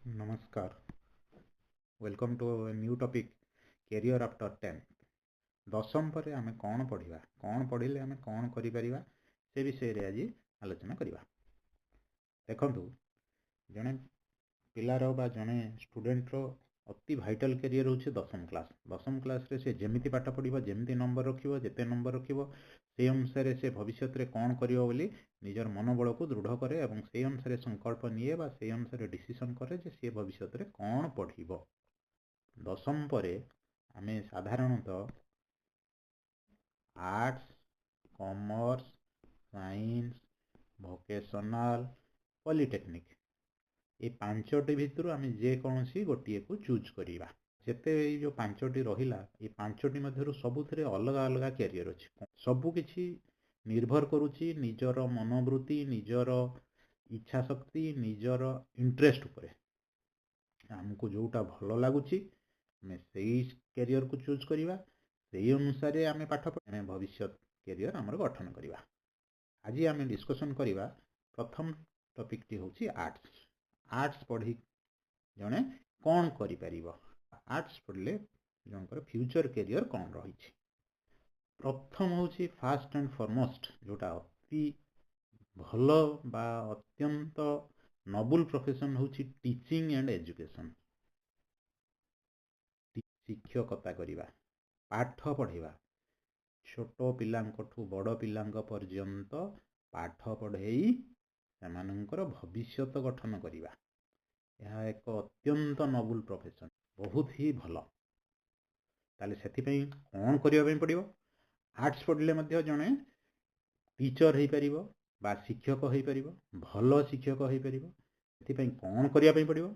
Namaskar. Welcome to a new topic, career after 10th. ଦଶମ ପରେ ଆମେ କ'ଣ ପଢ଼ିବା, କ'ଣ ପଢ଼ିଲେ ଆମେ କ'ଣ କରିପାରିବା ସେ ବିଷୟରେ ଆଜି ଆଲୋଚନା କରିବା। ଦେଖନ୍ତୁ, ଜଣେ ପିଲାର ବା ଜଣେ ଷ୍ଟୁଡେଣ୍ଟର ଅତି ଭାଇଟାଲ କ୍ୟାରିୟର ହେଉଛି ଦଶମ କ୍ଲାସ୍। ଦଶମ କ୍ଲାସ୍ରେ ସେ ଯେମିତି ପାଠ ପଢ଼ିବ, ଯେମିତି ନମ୍ବର ରଖିବ, ଯେତେ ନମ୍ବର ରଖିବ, ସେହି ଅନୁସାରେ ସେ ଭବିଷ୍ୟତରେ କ'ଣ କରିବ ବୋଲି ନିଜର ମନୋବଳକୁ ଦୃଢ଼ କରେ ଏବଂ ସେହି ଅନୁସାରେ ସଂକଳ୍ପ ନିଏ ବା ସେହି ଅନୁସାରେ ଡିସିସନ୍ କରେ ଯେ ସେ ଭବିଷ୍ୟତରେ କ'ଣ ପଢ଼ିବ। ଦଶମ ପରେ ଆମେ ସାଧାରଣତଃ arts, commerce, science, vocational, polytechnic ଏ ପାଞ୍ଚଟି ଭିତରୁ ଆମେ ଯେକୌଣସି ଗୋଟିଏକୁ ଚୁଜ୍ କରିବା। ଯେତେ ଏଇ ଯେଉଁ ପାଞ୍ଚଟି ରହିଲା, ଏ ପାଞ୍ଚଟି ମଧ୍ୟରୁ ସବୁଥିରେ ଅଲଗା ଅଲଗା କ୍ୟାରିୟର ଅଛି। ସବୁକିଛି ନିର୍ଭର କରୁଛି ନିଜର ମନୋବୃତ୍ତି, ନିଜର ଇଚ୍ଛା ଶକ୍ତି, ନିଜର ଇଣ୍ଟରେଷ୍ଟ ଉପରେ। ଆମକୁ ଯେଉଁଟା ଭଲ ଲାଗୁଛି ଆମେ ସେଇ କ୍ୟାରିୟରକୁ ଚୁଜ୍ କରିବା, ସେହି ଅନୁସାରେ ଆମେ ପାଠ ପଢ଼ି ଆମେ ଭବିଷ୍ୟତ କ୍ୟାରିୟର ଆମର ଗଠନ କରିବା। ଆଜି ଆମେ ଡିସ୍କସନ୍ କରିବା ପ୍ରଥମ ଟପିକ୍ଟି ହେଉଛି ଆର୍ଟ୍ସ। ଆର୍ଟ୍ସ ପଢ଼ି ଜଣେ କ'ଣ କରିପାରିବ, ଆର୍ଟ୍ସ ପଢ଼ିଲେ ଜଣଙ୍କର ଫ୍ୟୁଚର କ୍ୟାରିୟର କ'ଣ ରହିଛି। ପ୍ରଥମ ହେଉଛି ଫାଷ୍ଟ ଆଣ୍ଡ ଫରମୋଷ୍ଟ, ଯେଉଁଟା ଅତି ଭଲ ବା ଅତ୍ୟନ୍ତ ନୋବୁଲ ପ୍ରଫେସନ୍ ହେଉଛି ଟିଚିଂ ଆଣ୍ଡ ଏଜୁକେସନ୍। ଶିକ୍ଷକତା କରିବା, ପାଠ ପଢ଼ିବା, ଛୋଟ ପିଲାଙ୍କଠୁ ବଡ଼ ପିଲାଙ୍କ ପର୍ଯ୍ୟନ୍ତ ପାଠ ପଢ଼େଇ ସେମାନଙ୍କର ଭବିଷ୍ୟତ ଗଠନ କରିବା। ଏହା ଏକ ଅତ୍ୟନ୍ତ ନୋବୁଲ ପ୍ରଫେସନ୍, ବହୁତ ହିଁ ଭଲ। ତାହେଲେ ସେଥିପାଇଁ କ'ଣ କରିବା ପାଇଁ ପଡ଼ିବ? ଆର୍ଟ୍ସ ପଢ଼ିଲେ ମଧ୍ୟ ଜଣେ ଟିଚର ହେଇପାରିବ ବା ଶିକ୍ଷକ ହେଇପାରିବ, ଭଲ ଶିକ୍ଷକ ହେଇପାରିବ। ସେଥିପାଇଁ କ'ଣ କରିବା ପାଇଁ ପଡ଼ିବ?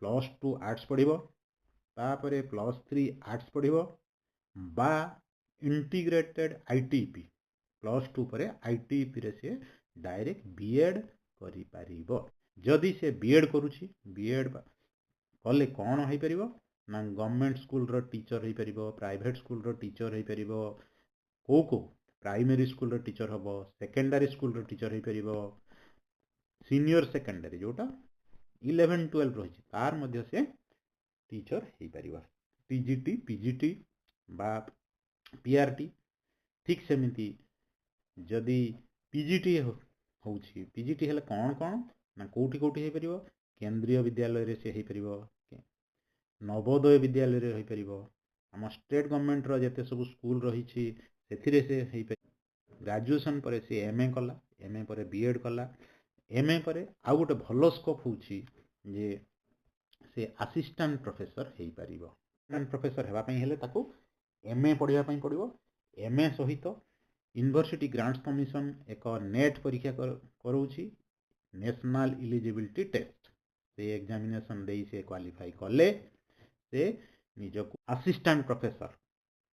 +2 ଆର୍ଟ୍ସ ପଢ଼ିବ, ତାପରେ +3 ଆର୍ଟ୍ସ ପଢ଼ିବ ବା ଇଣ୍ଟିଗ୍ରେଟେଡ୍ ITP, +2 ପରେ ITPରେ ସେ ଡାଇରେକ୍ଟ BEd କରିପାରିବ। ଯଦି ସେ BEd କରୁଛି, BEd କଲେ କ'ଣ ହେଇପାରିବ ନା ଗଭର୍ଣ୍ଣମେଣ୍ଟ ସ୍କୁଲର ଟିଚର ହେଇପାରିବ, ପ୍ରାଇଭେଟ୍ ସ୍କୁଲର ଟିଚର ହେଇପାରିବ। କେଉଁ ପ୍ରାଇମେରୀ ସ୍କୁଲର ଟିଚର ହେବ, ସେକେଣ୍ଡାରୀ ସ୍କୁଲର ଟିଚର ହେଇପାରିବ, ସିନିୟର ସେକେଣ୍ଡାରୀ ଯେଉଁଟା 11-12 ରହିଛି ତାର ମଧ୍ୟ ସେ ଟିଚର ହେଇପାରିବ। TGT, PGT ବା PRT। ଠିକ୍ ସେମିତି ଯଦି PGT ହେଉଛି, PGT ହେଲେ କ'ଣ ନା କେଉଁଠି ହେଇପାରିବ? କେନ୍ଦ୍ରୀୟ ବିଦ୍ୟାଳୟରେ ସେ ହେଇପାରିବ, ନବୋଦୟ ବିଦ୍ୟାଳୟରେ ହେଇପାରିବ, ଆମ ଷ୍ଟେଟ୍ ଗଭର୍ଣ୍ଣମେଣ୍ଟର ଯେତେ ସବୁ ସ୍କୁଲ ରହିଛି ସେଥିରେ ସେ ହେଇପାରିବ। ଗ୍ରାଜୁଏସନ୍ ପରେ ସେ MA କଲା, MA ପରେ BEd କଲା, MA ପରେ ଆଉ ଗୋଟେ ଭଲ ସ୍କୋପ୍ ହେଉଛି ଯେ ସେ ଆସିଷ୍ଟାଣ୍ଟ ପ୍ରଫେସର ହେଇପାରିବ। ଆସିଷ୍ଟାଣ୍ଟ ପ୍ରଫେସର ହେବା ପାଇଁ ହେଲେ ତାକୁ MA ପଢ଼ିବା ପାଇଁ ପଡ଼ିବ। MA ସହିତ ୟୁନିଭର୍ସିଟି ଗ୍ରାଣ୍ଟସ୍ କମିଶନ ଏକ ନେଟ୍ ପରୀକ୍ଷା କରାଉଛି, ନ୍ୟାସନାଲ୍ ଇଲିଜିବିଲିଟି ଟେଷ୍ଟ। ସେ ଏକ୍ଜାମିନେସନ୍ ଦେଇ ସେ କ୍ୱାଲିଫାଇ କଲେ ସେ ନିଜକୁ ଆସିଷ୍ଟାଣ୍ଟ ପ୍ରଫେସର,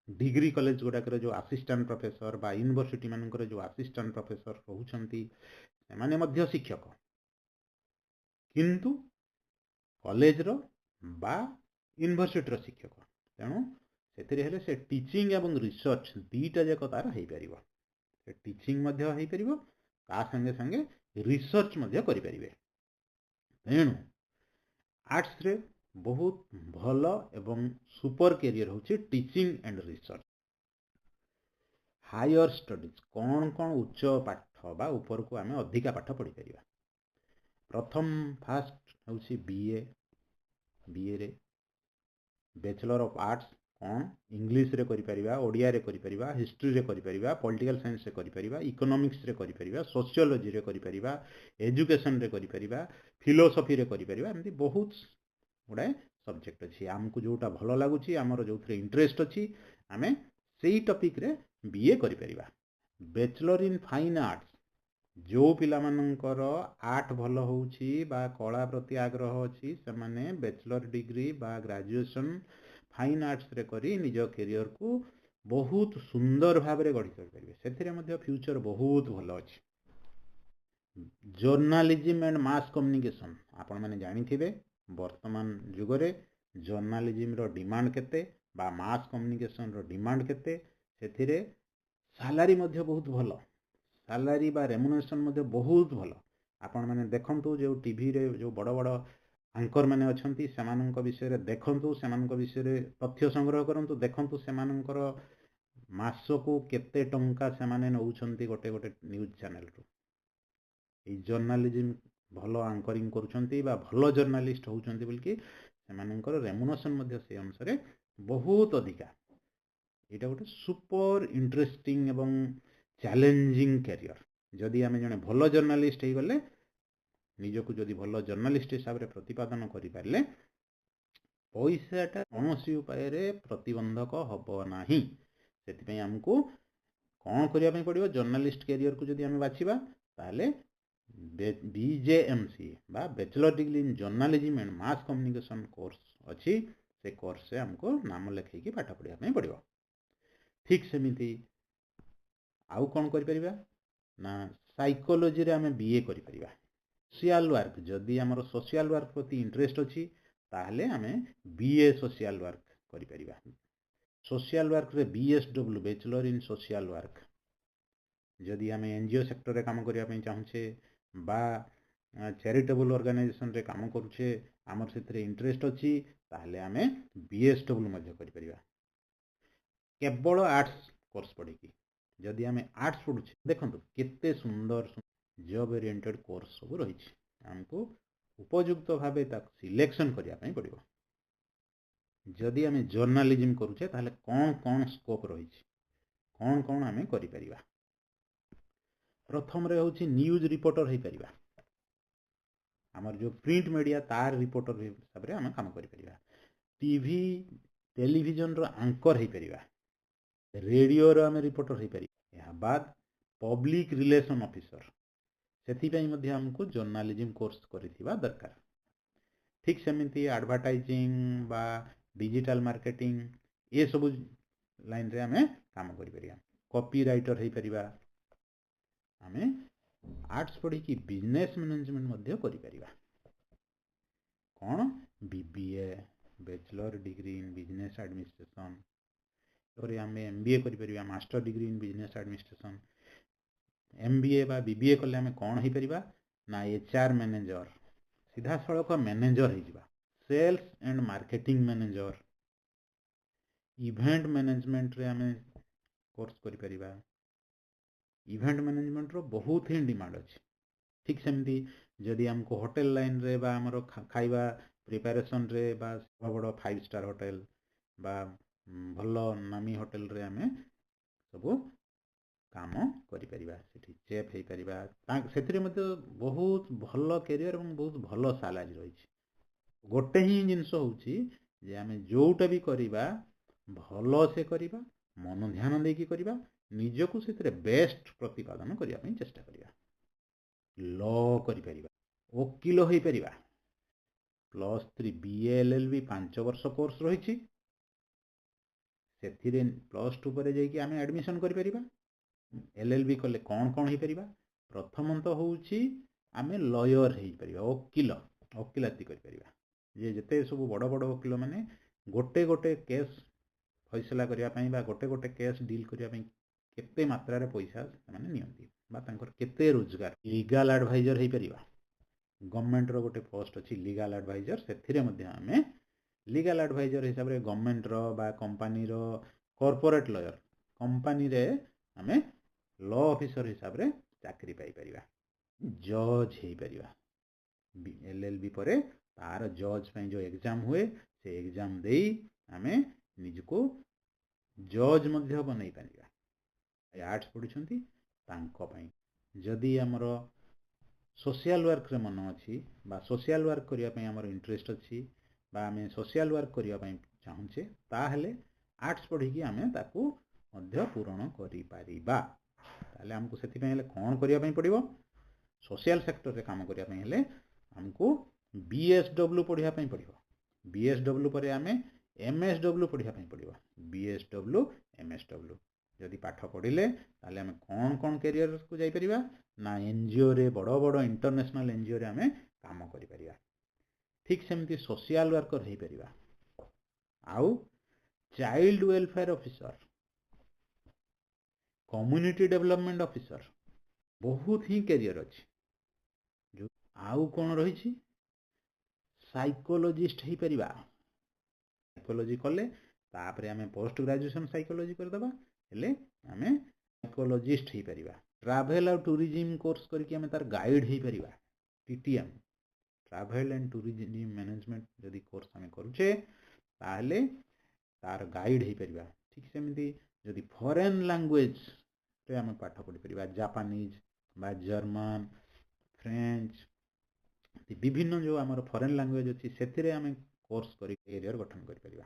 ଡିଗ୍ରୀ କଲେଜ ଗୁଡ଼ାକରେ ଯେଉଁ ଆସିଷ୍ଟାଣ୍ଟ ପ୍ରଫେସର ବା ୟୁନିଭର୍ସିଟି ମାନଙ୍କର ଯେଉଁ ଆସିଷ୍ଟାଣ୍ଟ ପ୍ରଫେସର ରହୁଛନ୍ତି ସେମାନେ ମଧ୍ୟ ଶିକ୍ଷକ, କିନ୍ତୁ କଲେଜର ବା ୟୁନିଭର୍ସିଟିର ଶିକ୍ଷକ। ତେଣୁ ସେଥିରେ ହେଲେ ସେ ଟିଚିଂ ଏବଂ ରିସର୍ଚ୍ଚ ଦୁଇଟା ଯାକ ତାର ହେଇପାରିବ। ସେ ଟିଚିଂ ମଧ୍ୟ ହେଇପାରିବ, ତା ସାଙ୍ଗେ ସାଙ୍ଗେ ରିସର୍ଚ୍ଚ ମଧ୍ୟ କରିପାରିବେ। ତେଣୁ ଆର୍ଟ୍ସରେ ବହୁତ ଭଲ ଏବଂ ସୁପର କ୍ୟାରିୟର ହେଉଛି teaching and research. Higher studies, କ'ଣ ଉଚ୍ଚ ପାଠ ବା ଉପରକୁ ଆମେ ଅଧିକା ପାଠ ପଢ଼ିପାରିବା। ଫାଷ୍ଟ ହେଉଛି BAରେ ବ୍ୟାଚଲର ଅଫ୍ ଆର୍ଟ୍ସ କ'ଣ ଇଂଲିଶରେ କରିପାରିବା, ଓଡ଼ିଆରେ କରିପାରିବା, ହିଷ୍ଟ୍ରିରେ କରିପାରିବା, ପଲିଟିକାଲ ସାଇନ୍ସରେ କରିପାରିବା, ଇକୋନୋମିକ୍ସରେ କରିପାରିବା, ସୋସିଓଲୋଜିରେ କରିପାରିବା, ଏଜୁକେସନରେ କରିପାରିବା, ଫିଲୋସଫିରେ କରିପାରିବା। ଏମିତି ବହୁତ ଗୁଡ଼ାଏ ସବଜେକ୍ଟ ଅଛି। ଆମକୁ ଯେଉଁଟା ଭଲ ଲାଗୁଛି, ଆମର ଯେଉଁଥିରେ ଇଣ୍ଟରେଷ୍ଟ ଅଛି, ଆମେ ସେଇ ଟପିକ୍ରେ BA କରିପାରିବା। ବ୍ୟାଚଲର ଇନ୍ ଫାଇନ୍ ଆର୍ଟ୍ସ, ଯେଉଁ ପିଲାମାନଙ୍କର ଆର୍ଟ ଭଲ ହେଉଛି ବା କଳା ପ୍ରତି ଆଗ୍ରହ ଅଛି ସେମାନେ ବ୍ୟାଚଲର ଡିଗ୍ରୀ ବା ଗ୍ରାଜୁଏସନ୍ ଫାଇନ୍ ଆର୍ଟ୍ସରେ କରି ନିଜ କ୍ୟାରିୟରକୁ ବହୁତ ସୁନ୍ଦର ଭାବରେ ଗଢ଼ି ତୋଳିପାରିବେ। ସେଥିରେ ମଧ୍ୟ ଫ୍ୟୁଚର ବହୁତ ଭଲ ଅଛି। ଜର୍ଣ୍ଣାଲିଜିମ୍ ଆଣ୍ଡ ମାସ୍ କମ୍ୟୁନିକେସନ୍, ଆପଣମାନେ ଜାଣିଥିବେ ବର୍ତ୍ତମାନ ଯୁଗରେ ଜର୍ଣ୍ଣାଲିଜିମ୍ର ଡିମାଣ୍ଡ କେତେ ବା ମାସ୍ କମ୍ୟୁନିକେସନ୍ର ଡିମାଣ୍ଡ କେତେ। ସେଥିରେ ସାଲାରୀ ମଧ୍ୟ ବହୁତ ଭଲ, ସାଲାରୀ ବା ରେମୁନେସନ୍ ମଧ୍ୟ ବହୁତ ଭଲ। आपण मैंने देखंतु जो टीवी रे जो बड़ बड़ आंकर मैंने अच्छी से विषय देखंतु से विषय तथ्य संग्रह करंतु देखंतु से मासकू केते टंका से नौछंती गोटे गोटे न्यूज चैनल रू ये जर्नालिज्म भल आंकरिंग करुछंती बा भल जर्नालिस्ट होउछंती बोलकी सेमानंकर रेमुनेशन मध्य से अनुसार बहुत अधिका एटा गोटे सुपर इंटरेस्टिंग एवं चैलेंजिंग कैरियर जदि आम जने भल जर्नालिस्ट हो गले निजको जदि भल जर्नालिस्ट हिसाब से प्रतिपादन करि पारले पैसाटा कौनसी उपाय रे प्रतिबंधक हब नाही सेतिपई हमको कौन करिया पड़ो जर्नालिस्ट कैरियर को जदि आम बाछिबा ताले BJMC बा bachelor degree in journalism and mass communication course अच्छी से कोर्स से हमको नाम लिखैकी पाठ पढ़ाई पड़ो ठीक सेमिति आउ कौन करिपरिबा ना साइकोलॉजी रे आम BA करिपरिबा सोशल वर्क जदि आमर सोशल वर्क प्रति इंटरेस्ट अच्छी ताहले आम BA सोशल वर्क करिपरिबा सोशल वर्क रे BSW bachelor in social work जदि आम NGO सेक्टर रे काम करने चाहूचे बा चैरिटेबल ऑर्गेनाइजेशन रे काम करूचे आमर से इंटरेस्ट अच्छी ताहले आम BSW मध्य करिपरिबा केवल आर्ट्स कोर्स पढ़ी जदि आम आर्ट्स पढ़ुचे देखंतु केते सुंदर जॉब ओरिएंटेड कोर्स सब रही आमको उपयुक्त भाव सिलेक्शन करने पड़ो जदि आम जर्नालिज्म करुचे ताहले कौन कौन स्कोप रही कौन कौन आम करिपरिबा प्रथम रे होची न्यूज रिपोर्टर हो पारिबा आमर जो प्रिंट मीडिया तार रिपोर्टर हिसाब से आम काम करिपरिबा टीवी टेलीविजन रो एंकर हो पारिबा रेडियो रो आम रिपोर्टर हो पारिबा या बाद पब्लिक रिलेशन ऑफिसर सेथिपई मध्ये हमको जर्नालिज्म कोर्स करिथिबा दरकार ठीक सेमिति एडवर्टाइजिंग बा डिजिटल मार्केटिंग ये सब लाइन रे आमे काम करिपरिया कॉपी राइटर हो पारिबा आमे आर्ट्स पढ़ी कि बिजनेस मैनेजमेंट मध्य करिपरिबा कौन BBA bachelor degree in business administration और आम MBA करिपरिबा master degree in business administration MBA बा BBA कले आम कौन हो पारिबा ना HR मैनेजर सीधा सड़क मैनेजर हो sales and marketing manager event management रे आम कोर्स करिपरिबा इवेंट मैनेजमेंट रो बहुत ही डिमांड अच्छी ठीक सेमती जदि हमको होटल लाइन रे बा हमरो खाइबा प्रिपरेशन रे बा बड़ 5 स्टार होटल बा भल नामी होटल रे आमे सब काम करिपरिबा सेठी चेफ हे परिबा सेथिरे मध्ये बहुत भल कैरियर और बहुत भल सैलरी रही गोटे ही जिनस होची जे आमे जोटा भी करिबा भल से करिबा मन ध्यान देकी करिबा निजको से बेस्ट प्रतिपादन करने चेष्टा करिबा लॉ करिपरिबा वकील हो परिबा +3 BA LLB 5 वर्ष कोर्स रही से +2 पर जाइए आम एडमिशन करिपरिबा LLB कले कौन कौन हो परिबा प्रथम तो होउची आमे लॉयर हो परिबा वकील वकीलाती करिपरिबा जे जते सब बड़ बड़ वकील माने गोटे गोटे केस फैसला करिया पई बा गोटे गोटे केस डील करिया पई केते मात्रा रे पैसा माने नियंती बा तांकर केते रोजगार लीगल एडवाइजर हो परिबा गवर्नमेंट रो गोटे पोस्ट अछि लीगल एडवाइजर सेथिरे मध्ये आमे लीगल एडवाइजर हिसाब रे गवर्नमेंट रो बा कंपनी रो कॉर्पोरेट लॉयर कंपनी रे आमे लॉ ऑफिसर हिसाब रे चाकरी पाई परिबा जज हे परिबा LLB परे तार जज पई जो एग्जाम हुए से एग्जाम देई आमे निजको जज मध्य बनई परिबा आर्ट्स पढुछंती तांको पई जदि हमर सोशल वर्क रे मन अछि बा सोशल वर्क करिया पई हमर इंटरेस्ट अछि बा आमे सोशल वर्क करिया पई चाहूचे ताहले आर्ट्स पढ़ी कि आमे ताकू मध्य पूरण करि परिबा ताले हमको सेति पई हेले कोन करिया पई पड़िबो सोशल सेक्टर रे काम करिया पई हेले हमको BSW पढ़िया पई पड़िबो BSW परे आमे MSW पढ़िया पई पड़िबो BSW MSW जदि पाठ पढ़िले ताले आमे कोन कोन कैरियर को जाई परिबा ना NGO रे बड़ बड़ इंटरनेशनल NGO रे आमे काम करि परिबा ठीक सेमती सोशल वर्कर हे परिबा आउ child welfare officer community development officer बहुत ही कैरियर अच्छी आउ कौन रही साइकोलॉजिस्ट हो परिबा साइकोलॉजी कले तापरे आमे पोस्ट ग्रेजुएशन साइकोलॉजी करदबा हेले आमे साइकोलॉजिस्ट हो परिबा ट्रैवल और टूरिज्म कोर्स करके आमे तार गाइड हो परिबा TTM travel and tourism management जदि कोर्स आमे करूचे ताहले तार गाइड हो परिबा ठीक सेमती जदि फॉरेन लैंग्वेज रे आमे पाठ पढ़ी परिबा जापानीज बा जर्मन फ्रेंच विभिन्न जो आमर फॉरेन लैंग्वेज अच्छी से आम कोर्स कर कैरियर गठन कर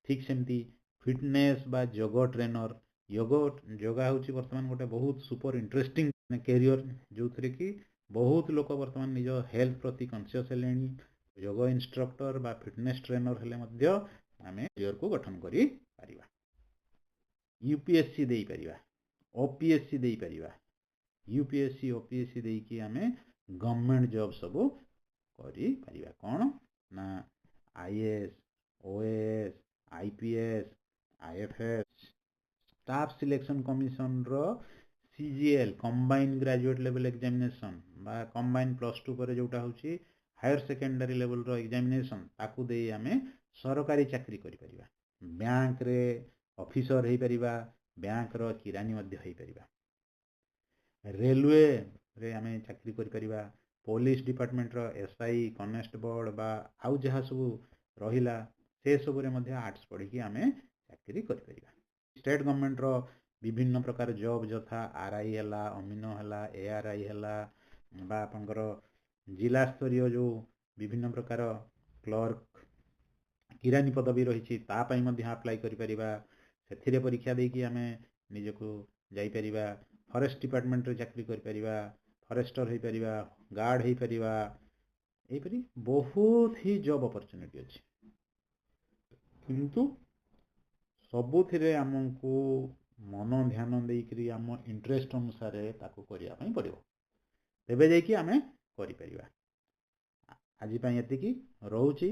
ठीक सेमती फिटनेस बा योग ट्रेनर योगा हूँ बर्तमान गोटे बहुत सुपर इंटरेस्टिंग कैरियर जो थी कि बहुत लोक बर्तमान निज हेल्थ प्रति कॉन्शियस हेले योग इंस्ट्रक्टर बा फिटनेस ट्रेनर हेले आम कैरियर को गठन कर यूपीएससी दे परिबा ओपीएससी दे परिबा यूपीएससी ओपीएससी देकी आम गवर्नमेंट जॉब सब करी परिबा कौन ना IAS OAS IPS IFS staff selection commission रो CGL combine graduate level examination बा कंबाइन +2 पर जोटा होची हायर सेकेंडरी लेवल रो एग्जामिनेशन ताकू दे आमे सरकारी चाकरी करि परिबा बैंक रे ऑफिसर हे परिबा बैंक रो किरानी मध्य हे परिबा रेलवे रे आमे चाकरी करि परिबा पुलिस डिपार्टमेंट रो एसआई कॉन्स्टेबल बा आउ जहा सब रहिला से सब रे मध्य आर्ट्स पढ़ी कि आमे चाकरी करि परिबा स्टेट गवर्नमेंट रो विभिन्न प्रकार जॉब जथा आरआई हला अमीनो हला एआरआई हला बा आपनकर जिला स्तरीय जो विभिन्न प्रकार क्लर्क किरानी पदवी रही ता पई मध्य अप्लाई करि परिबा सेथिरे परीक्षा दे कि आमे निजको जाई परिबा फॉरेस्ट डिपार्टमेंट रे चाकरी करि परिबा फॉरेस्टर हो परिबा गार्ड हो परिबा एपरी बहुत ही जॉब अपॉर्चुनिटी अछि किंतु सबुथिरे हमको मन ध्यान देकरी आम इंटरेस्ट अनुसार ताको करिया पई पड़िबो तेबे जाई कि आमे करि परिबा आज पई एतिकी रहउची।